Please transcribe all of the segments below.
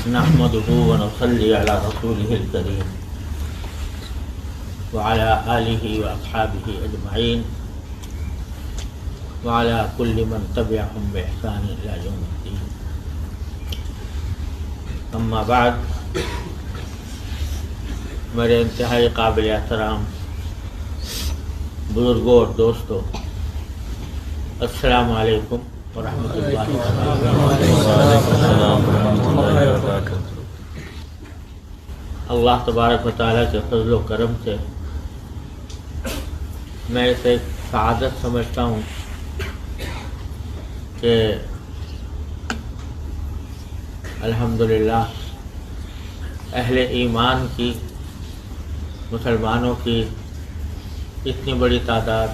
نحمده ونصلي على رسوله الكريم وعلى آله وأصحابه أجمعين وعلى كل من تبعهم بإحسان إلى يوم الدين. اما بعد، میرے انتہائی قابل احترام بزرگوں اور دوستوں، السلام علیکم ورحمۃ اللہ وبرکاتہ۔ اللہ تبارک و تعالیٰ کے فضل و کرم سے میں اسے سعادت سمجھتا ہوں کہ الحمدللہ اہل ایمان کی، مسلمانوں کی اتنی بڑی تعداد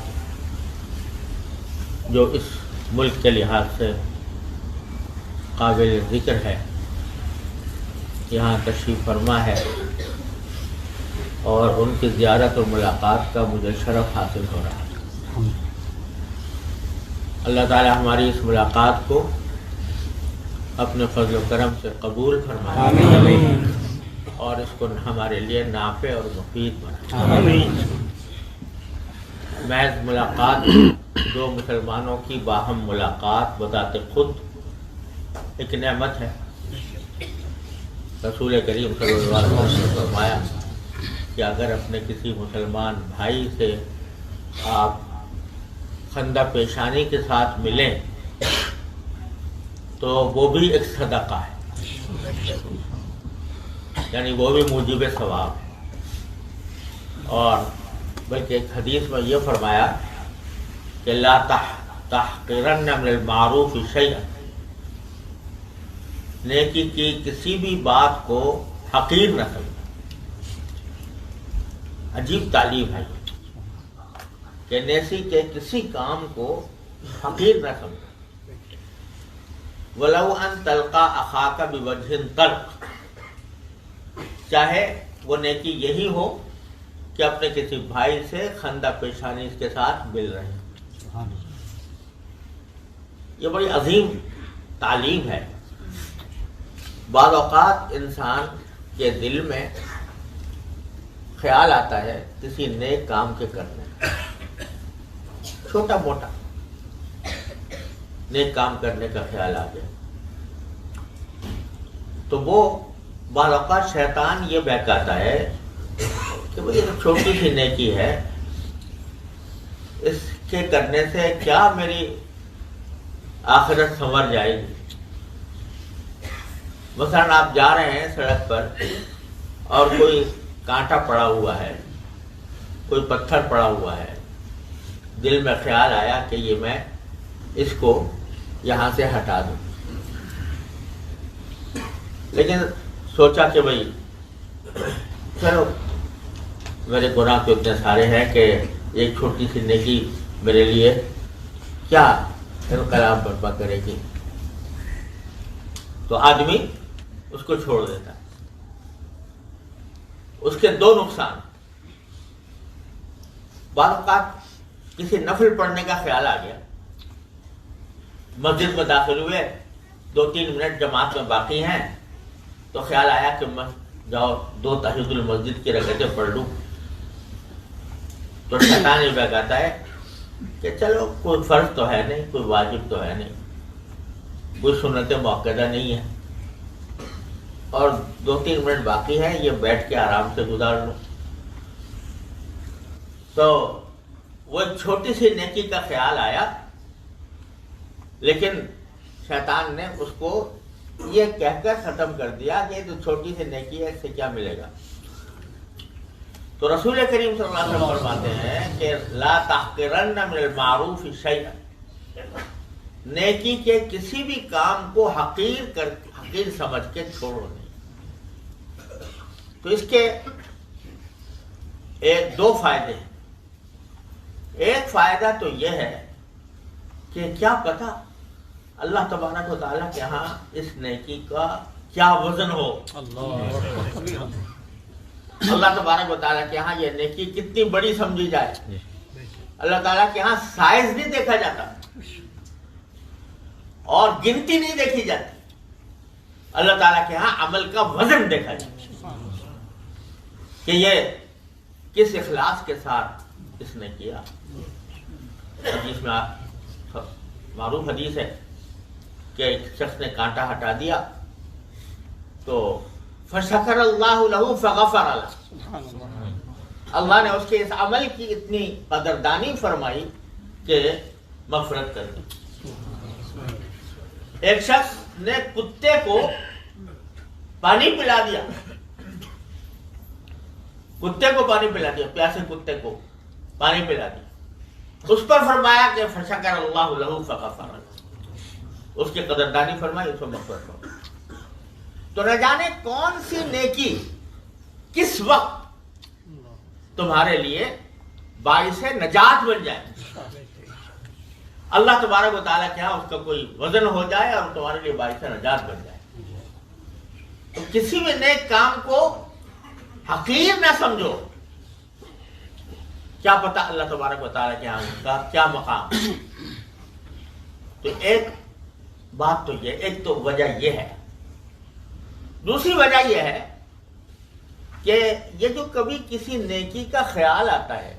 جو اس ملک کے لحاظ سے قابل ذکر ہے، یہاں تشریف فرما ہے، اور ان کی زیارت اور ملاقات کا مجھے شرف حاصل ہو رہا ہے۔ اللہ تعالی ہماری اس ملاقات کو اپنے فضل و کرم سے قبول فرمائے اور اس کو ہمارے لیے نافع اور مفید بنائے۔ محض ملاقات دو مسلمانوں کی باہم ملاقات بذات خود ایک نعمت ہے۔ رسول کریم صلی اللہ علیہ وسلم نے فرمایا کہ اگر اپنے کسی مسلمان بھائی سے آپ خندہ پیشانی کے ساتھ ملیں تو وہ بھی ایک صدقہ ہے، یعنی وہ بھی موجب ثواب ہے۔ اور بلکہ ایک حدیث میں یہ فرمایا کہ لا تحقرن من المعروف شیئا، نیکی کی کسی بھی بات کو حقیر نہ سمجھو۔ عجیب تعلیم ہے کہ نیکی کے کسی کام کو حقیر نہ سمجھو۔ وَلَوْ أَن تَلْقَى أَخَاكَ بِوَجْهٍ طَلْقٍ، چاہے وہ نیکی یہی ہو کہ اپنے کسی بھائی سے خندہ پیشانی اس کے ساتھ مل رہے ہیں۔ یہ بڑی عظیم تعلیم ہے۔ بعض اوقات انسان کے دل میں خیال آتا ہے کسی نیک کام کے کرنے، چھوٹا موٹا نیک کام کرنے کا خیال آ گیا، تو وہ بعض اوقات شیطان یہ بہکاتا ہے کہ وہ یہ چھوٹی سی نیکی ہے، اس کے کرنے سے کیا میری آخرت سنور جائے گی۔ مثلا آپ جا رہے ہیں سڑک پر اور کوئی کانٹا پڑا ہوا ہے، کوئی پتھر پڑا ہوا ہے، دل میں خیال آیا کہ یہ میں اس کو یہاں سے ہٹا دوں، لیکن سوچا کہ بھائی چلو میرے گناہ تو اتنے سارے ہیں کہ ایک چھوٹی سی نیکی میرے لیے کیا انقلاب برپا کرے گی، تو آدمی اس کو چھوڑ دیتا ہے۔ اس کے دو نقصان، بعض اوقات کسی نفل پڑھنے کا خیال آ گیا، مسجد میں داخل ہوئے، 2-3 منٹ جماعت میں باقی ہیں، تو خیال آیا کہ میں جاؤ 2 تحیۃ المسجد کی رکعتیں پڑھ لوں، تو شیطان یہ بہکاتا ہے کہ چلو کوئی فرض تو ہے نہیں، کوئی واجب تو ہے نہیں، کوئی سنت موقدہ نہیں ہے، اور 2-3 منٹ باقی ہیں، یہ بیٹھ کے آرام سے گزار لوں۔ تو وہ چھوٹی سی نیکی کا خیال آیا، لیکن شیطان نے اس کو یہ کہہ کر ختم کر دیا کہ جو چھوٹی سی نیکی ہے اس سے کیا ملے گا۔ تو رسول کریم صلی اللہ علیہ وسلم فرماتے ہیں کہ لا تحقرن من المعروف شیئا، نیکی کے کسی بھی کام کو حقیر سمجھ کے چھوڑو نہیں۔ تو اس کے دو فائدے ہیں۔ ایک فائدہ تو یہ ہے کہ کیا پتہ اللہ تبارک و تعالیٰ کے ہاں اس نیکی کا کیا وزن ہو، اللہ تبارک و تعالیٰ کے ہاں یہ نیکی کتنی بڑی سمجھی جائے۔ اللہ تعالیٰ کے ہاں سائز نہیں دیکھا جاتا اور گنتی نہیں دیکھی جاتی، اللہ تعالیٰ کے ہاں عمل کا وزن دیکھا جائے کہ یہ کس اخلاص کے ساتھ اس نے کیا. حدیث میں معروف حدیث ہے کہ ایک شخص نے کانٹا ہٹا دیا تو فشکر اللہ لہ فغفر لہ، اللہ نے اس کے اس عمل کی اتنی قدردانی فرمائی کہ مغفرت کر دی. ایک شخص نے کتے کو پانی پلا دیا، کتے کو پانی پلا دیا، پیاسے کتے کو پانی پلا دیا، اس پر فرمایا کہ فشکر اللہ لہ فغفر لہ، اس کی قدردانی فرمائی، اس کو مغفرت فرمائی. تو نہ جانے کون سی نیکی کس وقت تمہارے لیے باعث نجات بن جائے. اللہ تبارک و تعالیٰ کے ہاں اس کا کوئی وزن ہو جائے اور تمہارے لیے باعث نجات بن جائے. تو کسی بھی نیک کام کو حقیر نہ سمجھو، کیا پتہ اللہ تبارک و تعالیٰ کے ہاں اس کا کیا مقام. تو ایک بات تو یہ، ایک تو وجہ یہ ہے. دوسری وجہ یہ ہے کہ یہ جو کبھی کسی نیکی کا خیال آتا ہے،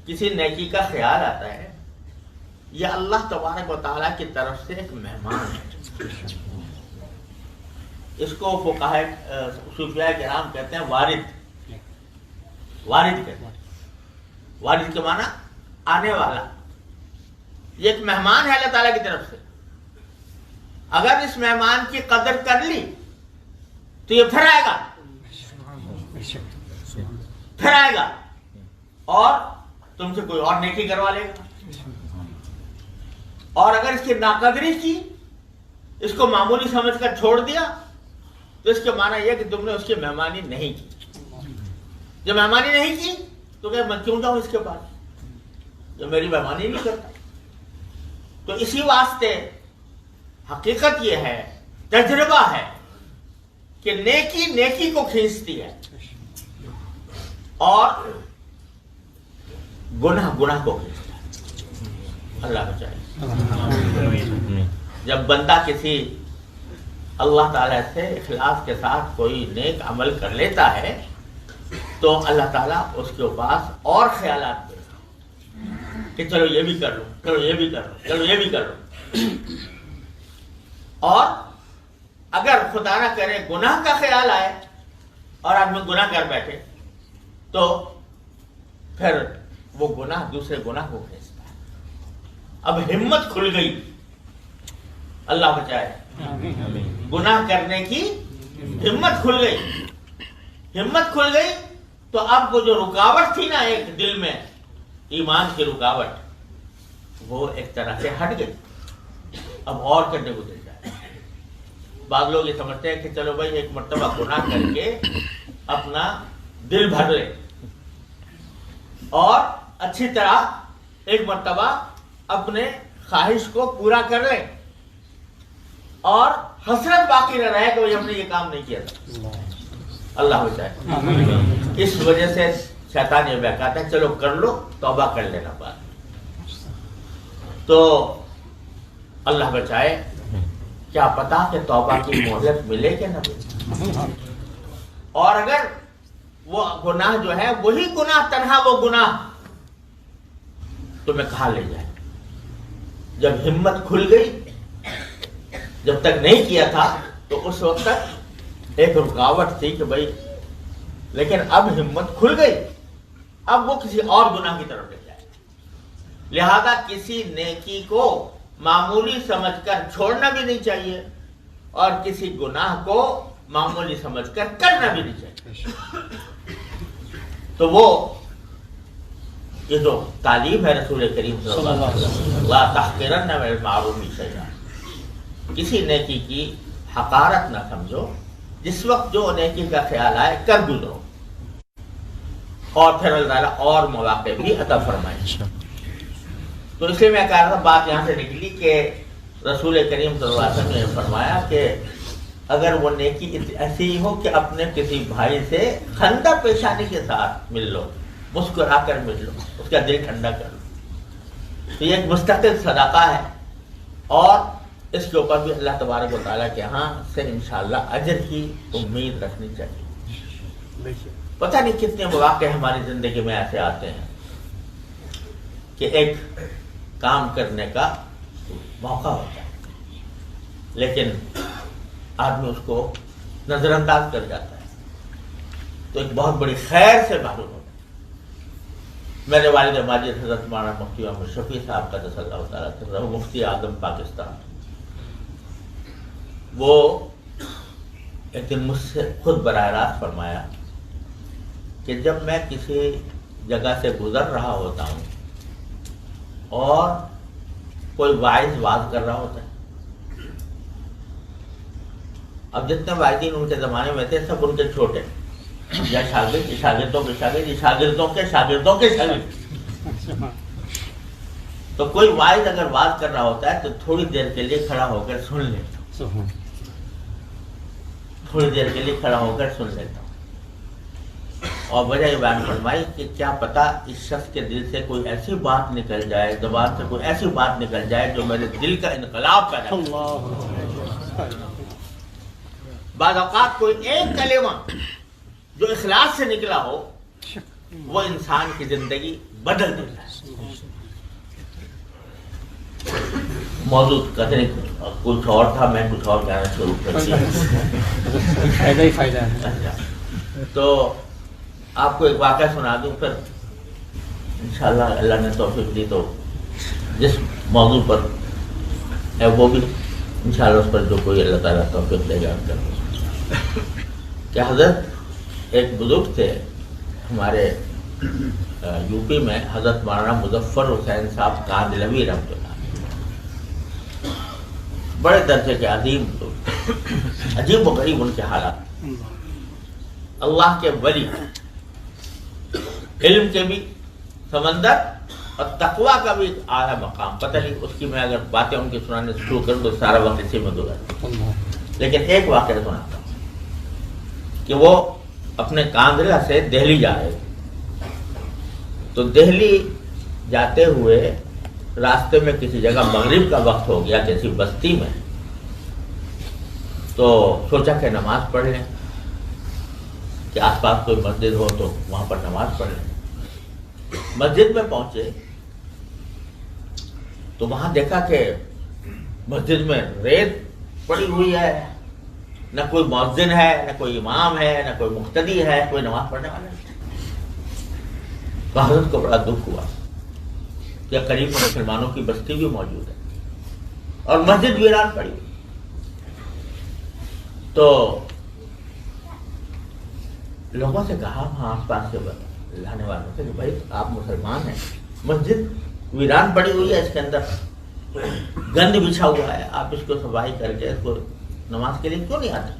کسی نیکی کا خیال آتا ہے، یہ اللہ تبارک و تعالیٰ کی طرف سے ایک مہمان ہے. اس کو فقہاء صوفیاء کرام کہتے ہیں وارد. وارد کہتے ہیں، وارد کے معنی آنے والا. یہ ایک مہمان ہے اللہ تعالیٰ کی طرف سے. اگر اس مہمان کی قدر کر لی تو یہ پھر آئے گا، پھر آئے گا اور تم سے کوئی اور نیکی کروا لے گا. اور اگر اس کی ناقدری کی، اس کو معمولی سمجھ کر چھوڑ دیا، تو اس کے معنی یہ کہ تم نے اس کی مہمانی نہیں کی. جب مہمانی نہیں کی تو کہ میں کیوں جاؤں اس کے پاس، جو میری مہمانی نہیں کرتا. تو اسی واسطے حقیقت یہ ہے، تجربہ ہے کہ نیکی نیکی کو کھینچتی ہے اور گناہ گناہ کو کھینچتا ہے. اللہ بچائے. جب بندہ کسی اللہ تعالیٰ سے اخلاص کے ساتھ کوئی نیک عمل کر لیتا ہے تو اللہ تعالیٰ اس کے پاس اور خیالات دیتا کہ چلو یہ بھی کر لو، چلو یہ بھی کر لو، چلو یہ بھی کر لو. اور اگر خدا نہ کرے گناہ کا خیال آئے اور آدمی گناہ کر بیٹھے تو پھر وہ گناہ دوسرے گناہ کو کھینچتا ہے. اب ہمت کھل گئی، اللہ بچائے، گناہ کرنے کی ہمت کھل گئی. ہمت کھل گئی تو اب وہ جو رکاوٹ تھی نا ایک دل میں، ایمان کی رکاوٹ، وہ ایک طرح سے ہٹ گئی. اب اور کرنے کو دل جائے. بعض لوگ یہ سمجھتے ہیں کہ چلو بھائی ایک مرتبہ گناہ کر کے اپنا دل بھر لے اور اچھی طرح ایک مرتبہ اپنے خواہش کو پورا کر لے اور حسرت باقی نہ رہے کہ ہم نے یہ کام نہیں کیا تھا. اللہ بچائے. اس وجہ سے شیطان یہ بہکاتا ہے چلو کر لو، توبہ کر لینا بعد. تو اللہ بچائے، کیا پتا کہ توبہ کی مہلت ملے کہ نہ ملے. اور اگر وہ گناہ جو ہے وہی گناہ، تنہا وہ گناہ تمہیں کہاں لے جائے. جب ہمت کھل گئی، جب تک نہیں کیا تھا تو اس وقت تک ایک رکاوٹ تھی کہ بھائی، لیکن اب ہمت کھل گئی، اب وہ کسی اور گناہ کی طرف لے جائے. لہذا کسی نیکی کو معمولی سمجھ کر چھوڑنا بھی نہیں چاہیے اور کسی گناہ کو معمولی سمجھ کر کرنا بھی نہیں چاہیے. تو وہ یہ جو تعلیم ہے رسول کریم صلی اللہ علیہ وسلم، لا تحقرن من المعروف شیئا، کسی نیکی کی حقارت نہ سمجھو، جس وقت جو نیکی کا خیال آئے کر گزرو، اور پھر اللہ تعالیٰ اور مواقع بھی عطا فرمائے. تو اس لیے میں کہہ رہا تھا، بات یہاں سے نکلی کہ رسول کریم صلی اللہ علیہ وسلم نے فرمایا کہ اگر وہ نیکی ایسی ہو کہ اپنے کسی بھائی سے خندہ پیشانی کے ساتھ مل لو، مسکرا کر مل لو، اس کا دل ٹھنڈا کر لو، تو یہ ایک مستقل صدقہ ہے اور اس کے اوپر بھی اللہ تبارک و تعالیٰ کے ہاں سے انشاءاللہ اجر کی امید رکھنی چاہیے۔ پتہ نہیں کتنے مواقع ہماری زندگی میں ایسے آتے ہیں کہ ایک کام کرنے کا موقع ہوتا ہے لیکن آدمی اس کو نظر انداز کر جاتا ہے، تو ایک بہت بڑی خیر سے معلوم ہوتا ہے۔ میرے والد ماجد حضرت مولانا مفتی محمد شفیع صاحب قدس اللہ تعالیٰ سرہ مفتی اعظم پاکستان، وہ ایک دن مجھ سے خود براہ راست فرمایا کہ جب میں کسی جگہ سے گزر رہا ہوتا ہوں اور کوئی واعظ واعظ کر رہا ہوتا ہے، اب جتنے واعظین ان کے زمانے میں تھے سب ان کے چھوٹے یا شاگرد، شاگردوں کے شاگرد، شاگردوں کے شاگردوں کے شاگرد، تو کوئی واعظ اگر واعظ کر رہا ہوتا ہے تو تھوڑی دیر کے لیے کھڑا ہو کر سن لیتا ہوں، تھوڑی دیر کے لیے کھڑا ہو کر سن لیتا ہوں، اور وجہ یہ بیان فرمائی کہ کیا پتا اس شخص کے دل سے کوئی ایسی بات نکل جائے، زبان سے کوئی ایسی بات نکل جائے جو میرے دل کا انقلاب پیدا کرے۔ بعض اوقات کوئی ایک کلمہ جو اخلاص سے نکلا ہو وہ انسان کی زندگی بدل دیتا ہے۔ موضوع کہتے کچھ اور تھا، میں کچھ اور کہنا شروع کر دیا۔ فائدہ ہی فائدہ ہے۔ تو آپ کو ایک واقعہ سنا دوں، پھر انشاءاللہ اللہ نے توفیق دی تو جس موضوع پر ہے وہ بھی انشاءاللہ اس پر جو کوئی اللہ تعالیٰ توفیق دے گا کہ حضرت ایک بزرگ تھے ہمارے یو پی میں، حضرت مولانا مظفر حسین صاحب کاندھلوی رحمۃ اللہ، بڑے درجے کے عظیم لوگ، عجیب و غریب ان کے حالات، اللہ کے ولی، علم کے بھی سمندر اور تقویٰ کا بھی ایک اعلیٰ مقام۔ پتہ نہیں اس کی میں اگر باتیں ان کی سنانے سے شروع کروں تو سارا وقت اسی میں گزر، لیکن ایک واقعہ سناتا ہوں کہ وہ اپنے کاندھلہ سے دہلی جا رہے تھے، تو دہلی جاتے ہوئے راستے میں کسی جگہ مغرب کا وقت ہو گیا کسی بستی میں، تو سوچا کہ نماز پڑھ لیں، کہ آس پاس کوئی مسجد ہو تو وہاں پر نماز پڑھ لیں۔ مسجد میں پہنچے تو وہاں دیکھا کہ مسجد میں ریت پڑی ہوئی ہے، نہ کوئی مؤذن ہے، نہ کوئی امام ہے، نہ کوئی مقتدی ہے، کوئی نماز پڑھنے والا نہیں۔ تو حضرت کو بڑا دکھ ہوا کہ قریب میں مسلمانوں کی بستی بھی موجود ہے اور مسجد ویران پڑی ہوئی۔ تو لوگوں سے کہا وہاں آس پاس سے لانے والوں سے کہ بھائی آپ مسلمان ہیں، مسجد ویران پڑی ہوئی ہے، اس کے اندر گند بچھا ہوا ہے، آپ اس کو صفائی کر کے اس کو نماز کے لیے کیوں نہیں آتے؟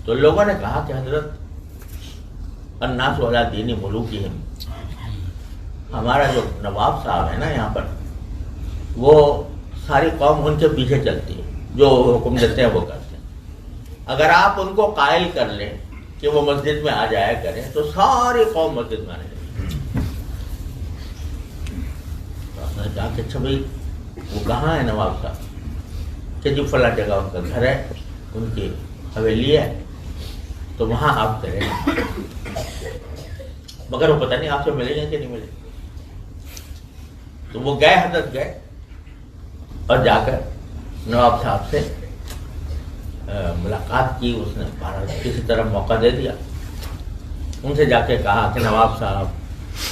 تو لوگوں نے کہا کہ حضرت الناس علی دین ملوکہم، ہمارا جو نواب صاحب ہے نا یہاں پر، وہ ساری قوم ان کے پیچھے چلتی ہے، جو حکم دیتے ہیں وہ کرتے ہیں، اگر آپ ان کو قائل کر لیں کہ وہ مسجد میں آ جایا کریں تو ساری قوم مسجد میں آنے لگے۔ تو آپ نے کہا کہ اچھا بھائی وہ کہاں ہے نواب صاحب؟ کہ جی فلاں جگہ ان کا گھر ہے، ان کی حویلی ہے، تو وہاں آپ کریں، مگر وہ پتہ نہیں آپ سے ملیں گے کہ نہیں ملیں۔ تو وہ گئے، حضرت گئے اور جا کر نواب صاحب سے ملاقات کی، اس نے کسی طرح موقع دے دیا، ان سے جا کے کہا کہ نواب صاحب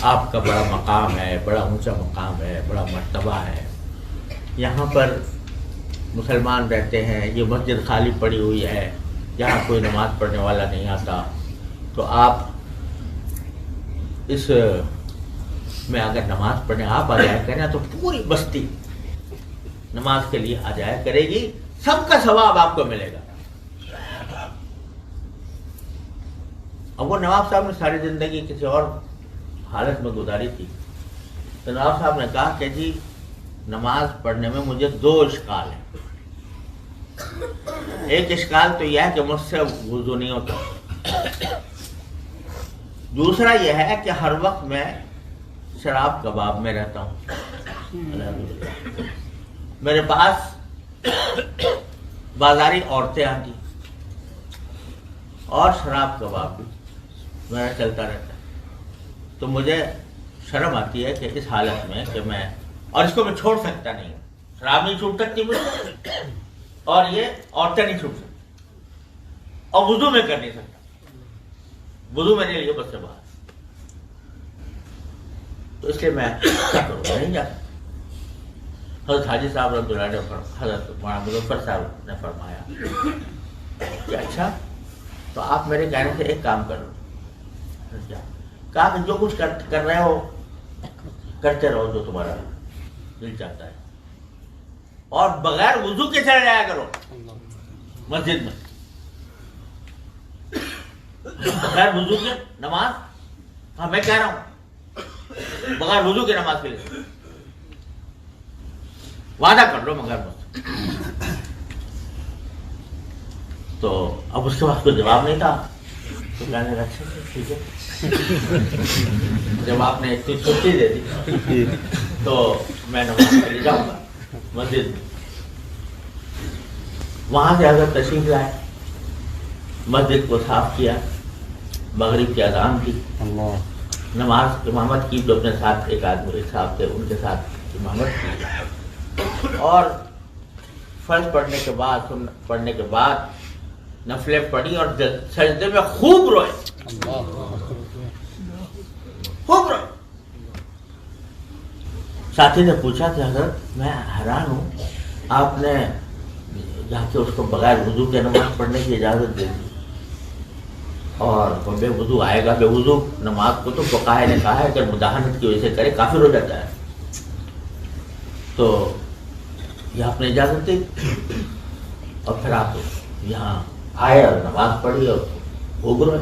آپ کا بڑا مقام ہے، بڑا اونچا مقام ہے، بڑا مرتبہ ہے، یہاں پر مسلمان رہتے ہیں، یہ مسجد خالی پڑی ہوئی ہے، یہاں کوئی نماز پڑھنے والا نہیں آتا، تو آپ اس میں اگر نماز پڑھنے آپ آ جایا کریں تو پوری بستی نماز کے لیے آ جایا کرے گی، سب کا ثواب آپ کو ملے گا۔ اب وہ نواب صاحب نے ساری زندگی کسی اور حالت میں گزاری تھی، تو نواب صاحب نے کہا کہ جی نماز پڑھنے میں مجھے دو اشکال ہیں۔ ایک اشکال تو یہ ہے کہ مجھ سے وضو نہیں ہوتا، دوسرا یہ ہے کہ ہر وقت میں شراب کباب میں رہتا ہوں۔ الحمدللہ۔ میرے پاس بازاری عورتیں آتی اور شراب کباب بھی میرا چلتا رہتا ہے، تو مجھے شرم آتی ہے کہ اس حالت میں کہ میں، اور اس کو میں چھوڑ سکتا نہیں ہوں، شراب نہیں چھوٹ سکتی مجھے اور یہ عورتیں نہیں چھوٹ سکتی، اور وضو میں کر نہیں سکتا، وضو میرے لیے بس سے باہر، تو اس لیے میں کیا کروں، نہیں جاتا۔ حضرت حاجی صاحب رحمۃ اللہ علیہ، حضرت مولانا مظفر صاحب نے فرمایا کہ اچھا تو آپ میرے کہنے سے ایک کام کرو، کہا کہ جو کچھ کر رہے ہو کرتے رہو جو تمہارا دل چاہتا ہے، اور بغیر وضو کے چلے جایا کرو مسجد میں، بغیر وضو کے نماز، ہاں میں کہہ رہا ہوں بغیر وضو کے نماز کے لیے وعدہ کر لو مگر مجھ، تو اب اس کے بعد کوئی جواب نہیں تھا، تو کہنے لگا اچھا ٹھیک ہے، جب آپ نے اتنی چھٹی دے دی تو میں نماز کے لیے جاؤں گا مسجد میں۔ وہاں سے اگر تشریف لائے، مسجد کو صاف کیا، مغرب کی اذان کی، نماز امامت کی، جو اپنے ساتھ ایک آدمی ایک صاحب تھے ان کے ساتھ امامت کی، اور فرض پڑھنے کے بعد نفلیں پڑھی اور سجدے میں خوب روئے، خوب روئے۔ ساتھی نے پوچھا کہ حضرت میں حیران ہوں، آپ نے جا کے اس کو بغیر وضو کے نماز پڑھنے کی اجازت دے دی، اور بے وضو آئے گا، بے وضو نماز کو تو فقہاء نے کہا ہے کہ مداہنت کی وجہ سے کرے کافر ہو جاتا ہے، تو یہ آپ نے اجازت دی، اور پھر آپ یہاں آئے اور نماز پڑھی اور بھوگ روئے۔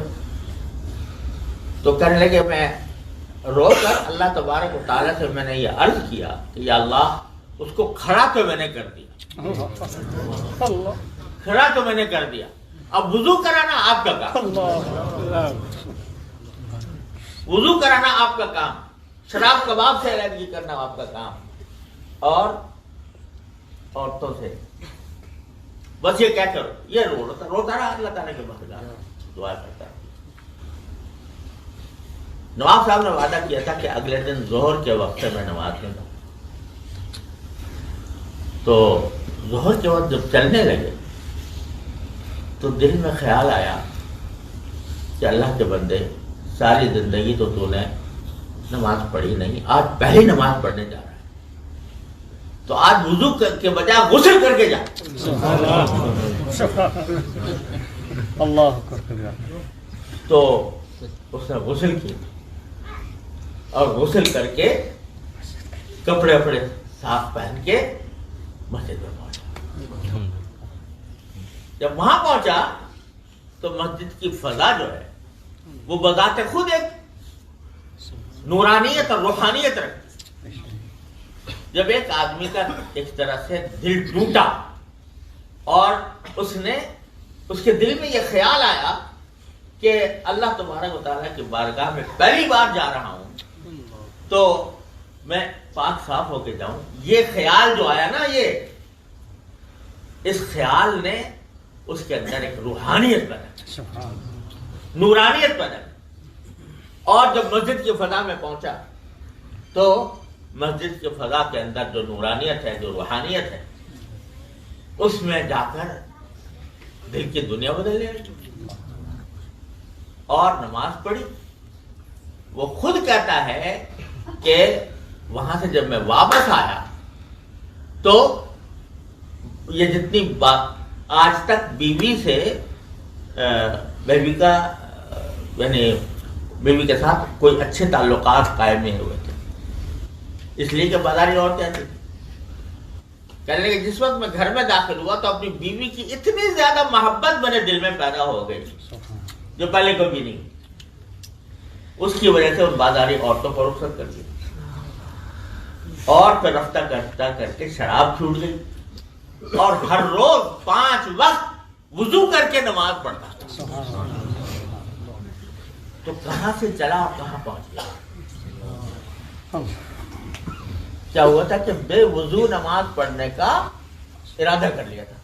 تو کہنے لگے میں رو کر اللہ تبارک و تعالیٰ سے میں نے یہ عرض کیا کہ یا اللہ اس کو کھڑا تو میں نے کر دیا، کھڑا تو میں نے کر دیا، اب وضو کرانا آپ کا کام، وضو کرانا آپ کا کام، شراب کباب سے علیحدگی کرنا آپ کا کام، اور عورتوں سے بس یہ کہہ کر یہ روتا رہا، اللہ تعالیٰ کے بندگار دعا کرتا رہا۔ نواب صاحب نے وعدہ کیا تھا کہ اگلے دن ظہر کے وقت سے میں نماز میں جاؤں، تو ظہر کے وقت جب چلنے لگے تو دل میں خیال آیا کہ اللہ کے بندے ساری زندگی تو نے نماز پڑھی نہیں، آج پہلی نماز پڑھنے جا رہا ہے، تو آج وضو کے بجائے غسل کر کے جا۔ تو اس نے غسل کی اور غسل کر کے کپڑے وپڑے صاف پہن کے مسجد میں پہنچا۔ جب وہاں پہنچا تو مسجد کی فضا جو ہے وہ بذات خود ایک نورانیت اور روحانیت رکھتی۔ جب ایک آدمی کا ایک طرح سے دل ٹوٹا اور اس کے دل میں یہ خیال آیا کہ اللہ تبارک و تعالیٰ کی بارگاہ میں پہلی بار جا رہا ہوں تو میں پاک صاف ہو کے جاؤں، یہ خیال جو آیا نا، اس خیال نے اس کے اندر ایک روحانیت پیدا، نورانیت پیدا، اور جب مسجد کی فضا میں پہنچا تو مسجد کی فضا کے اندر جو نورانیت ہے، جو روحانیت ہے، اس میں جا کر دل کی دنیا بدل گئی اور نماز پڑھی۔ وہ خود کہتا ہے کہ وہاں سے جب میں واپس آیا تو یہ جتنی آج تک بیوی سے بیوی کا یعنی بیوی کے ساتھ کوئی اچھے تعلقات قائم نہیں ہوئے تھے، اس لیے کہ بازاری عورتیں تھیں۔ کہنے لگے جس وقت میں گھر میں داخل ہوا تو اپنی بیوی کی اتنی زیادہ محبت میرے دل میں پیدا ہو گئی جو پہلے کبھی نہیں، اس کی وجہ سے ان بازاری عورتوں کو رخصت کر دیا، اور پھر رفتہ کرتا کر کے شراب چھوٹ گئی، اور ہر روز 5 وقت وضو کر کے نماز پڑھتا تھا۔ تو کہاں سے چلا اور کہاں پہنچ گیا؟ کیا ہوا تھا کہ بے وضو نماز پڑھنے کا ارادہ کر لیا تھا.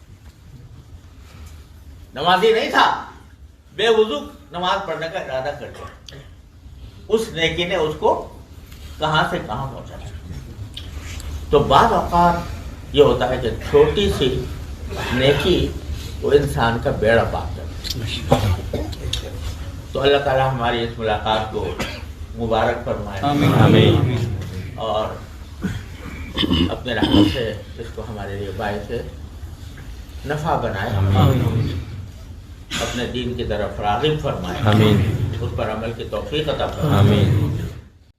نمازی نہیں تھا, بے وضو نماز پڑھنے کا ارادہ کر لیا. اس نیکی نے اس کو کہاں سے کہاں پہنچا. تو بعض اوقات یہ ہوتا ہے کہ چھوٹی سی نیکی وہ انسان کا بیڑا پار کرتی ہے. تو اللہ تعالیٰ ہماری اس ملاقات کو مبارک فرمائے آمین. اور اپنے رحمت سے اس کو ہمارے لیے باعث نفع بنائے. اپنے دین کی طرف راغب فرمائے. اس پر عمل کی توفیق عطا فرمائے.